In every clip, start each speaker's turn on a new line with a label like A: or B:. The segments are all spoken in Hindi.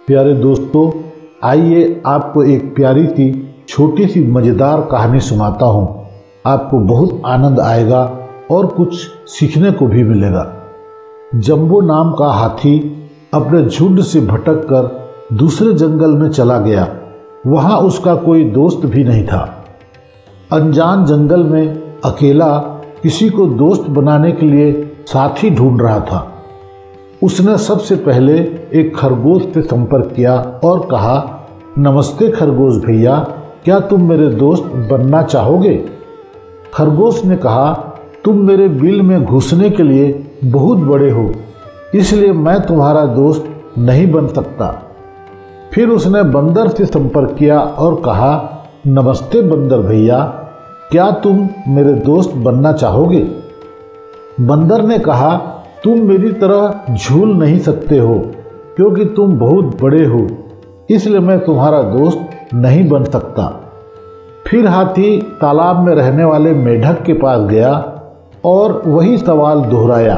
A: प्यारे दोस्तों, आइए आपको एक प्यारी सी छोटी सी मज़ेदार कहानी सुनाता हूँ। आपको बहुत आनंद आएगा और कुछ सीखने को भी मिलेगा। जंबो नाम का हाथी अपने झुंड से भटक कर दूसरे जंगल में चला गया। वहाँ उसका कोई दोस्त भी नहीं था। अनजान जंगल में अकेला किसी को दोस्त बनाने के लिए साथी ढूंढ रहा था। उसने सबसे पहले एक खरगोश से संपर्क किया और कहा, नमस्ते खरगोश भैया, क्या तुम मेरे दोस्त बनना चाहोगे? खरगोश ने कहा, तुम मेरे बिल में घुसने के लिए बहुत बड़े हो, इसलिए मैं तुम्हारा दोस्त नहीं बन सकता। फिर उसने बंदर से संपर्क किया और कहा, नमस्ते बंदर भैया, क्या तुम मेरे दोस्त बनना चाहोगे? बंदर ने कहा, तुम मेरी तरह झूल नहीं सकते हो, क्योंकि तुम बहुत बड़े हो, इसलिए मैं तुम्हारा दोस्त नहीं बन सकता। फिर हाथी तालाब में रहने वाले मेढक के पास गया और वही सवाल दोहराया।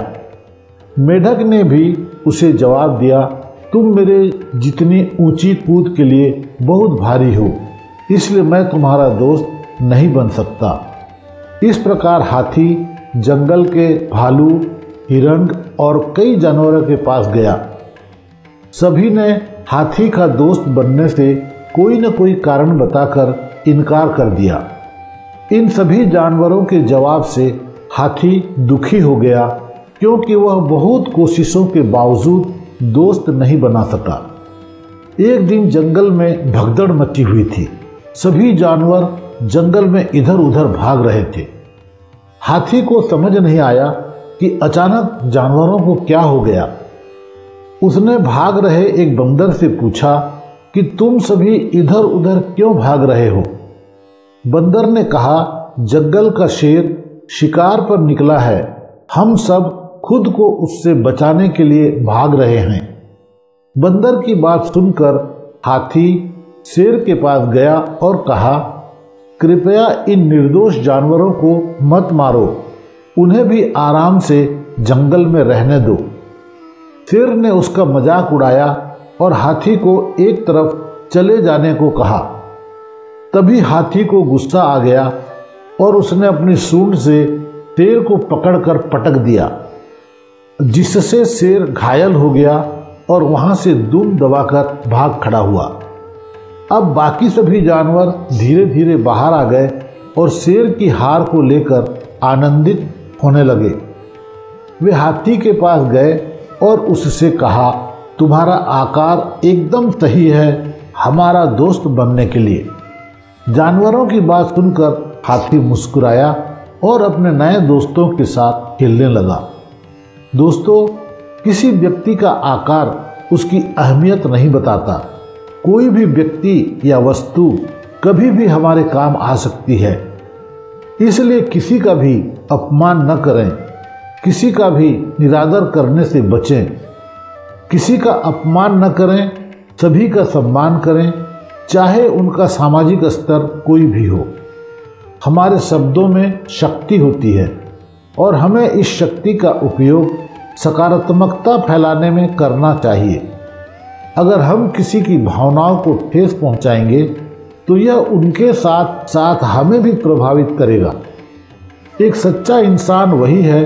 A: मेढक ने भी उसे जवाब दिया, तुम मेरे जितनी ऊंची कूद के लिए बहुत भारी हो, इसलिए मैं तुम्हारा दोस्त नहीं बन सकता। इस प्रकार हाथी जंगल के भालू, हिरण और कई जानवरों के पास गया। सभी ने हाथी का दोस्त बनने से कोई न कोई कारण बताकर इनकार कर दिया। इन सभी जानवरों के जवाब से हाथी दुखी हो गया, क्योंकि वह बहुत कोशिशों के बावजूद दोस्त नहीं बना सका। एक दिन जंगल में भगदड़ मची हुई थी। सभी जानवर जंगल में इधर उधर भाग रहे थे। हाथी को समझ नहीं आया कि अचानक जानवरों को क्या हो गया। उसने भाग रहे एक बंदर से पूछा कि तुम सभी इधर उधर क्यों भाग रहे हो? बंदर ने कहा, जंगल का शेर शिकार पर निकला है, हम सब खुद को उससे बचाने के लिए भाग रहे हैं। बंदर की बात सुनकर हाथी शेर के पास गया और कहा, कृपया इन निर्दोष जानवरों को मत मारो, उन्हें भी आराम से जंगल में रहने दो। शेर ने उसका मजाक उड़ाया और हाथी को एक तरफ चले जाने को कहा। तभी हाथी को गुस्सा आ गया और उसने अपनी सूंड से शेर को पकड़कर पटक दिया, जिससे शेर घायल हो गया और वहां से दुम दबाकर भाग खड़ा हुआ। अब बाकी सभी जानवर धीरे धीरे बाहर आ गए और शेर की हार को लेकर आनंदित होने लगे। वे हाथी के पास गए और उससे कहा, तुम्हारा आकार एकदम सही है हमारा दोस्त बनने के लिए। जानवरों की बात सुनकर हाथी मुस्कुराया और अपने नए दोस्तों के साथ खेलने लगा। दोस्तों, किसी व्यक्ति का आकार उसकी अहमियत नहीं बताता। कोई भी व्यक्ति या वस्तु कभी भी हमारे काम आ सकती है, इसलिए किसी का भी अपमान न करें, किसी का भी निरादर करने से बचें। किसी का अपमान न करें, सभी का सम्मान करें, चाहे उनका सामाजिक स्तर कोई भी हो। हमारे शब्दों में शक्ति होती है और हमें इस शक्ति का उपयोग सकारात्मकता फैलाने में करना चाहिए। अगर हम किसी की भावनाओं को ठेस पहुंचाएंगे तो यह उनके साथ साथ हमें भी प्रभावित करेगा। एक सच्चा इंसान वही है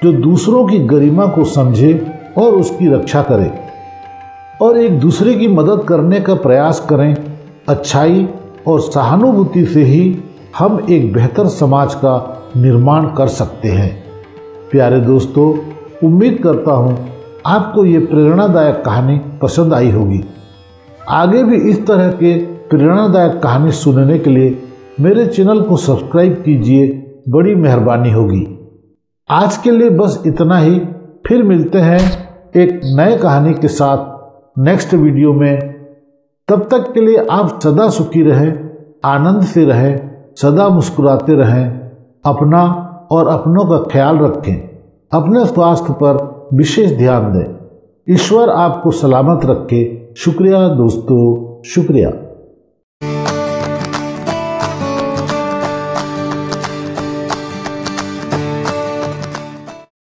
A: जो दूसरों की गरिमा को समझे और उसकी रक्षा करे और एक दूसरे की मदद करने का प्रयास करें। अच्छाई और सहानुभूति से ही हम एक बेहतर समाज का निर्माण कर सकते हैं। प्यारे दोस्तों, उम्मीद करता हूँ आपको ये प्रेरणादायक कहानी पसंद आई होगी। आगे भी इस तरह के प्रेरणादायक कहानी सुनने के लिए मेरे चैनल को सब्सक्राइब कीजिए, बड़ी मेहरबानी होगी। आज के लिए बस इतना ही। फिर मिलते हैं एक नए कहानी के साथ नेक्स्ट वीडियो में। तब तक के लिए आप सदा सुखी रहें, आनंद से रहें, सदा मुस्कुराते रहें, अपना और अपनों का ख्याल रखें, अपने स्वास्थ्य पर विशेष ध्यान दें। ईश्वर आपको सलामत रखे। शुक्रिया दोस्तों, शुक्रिया।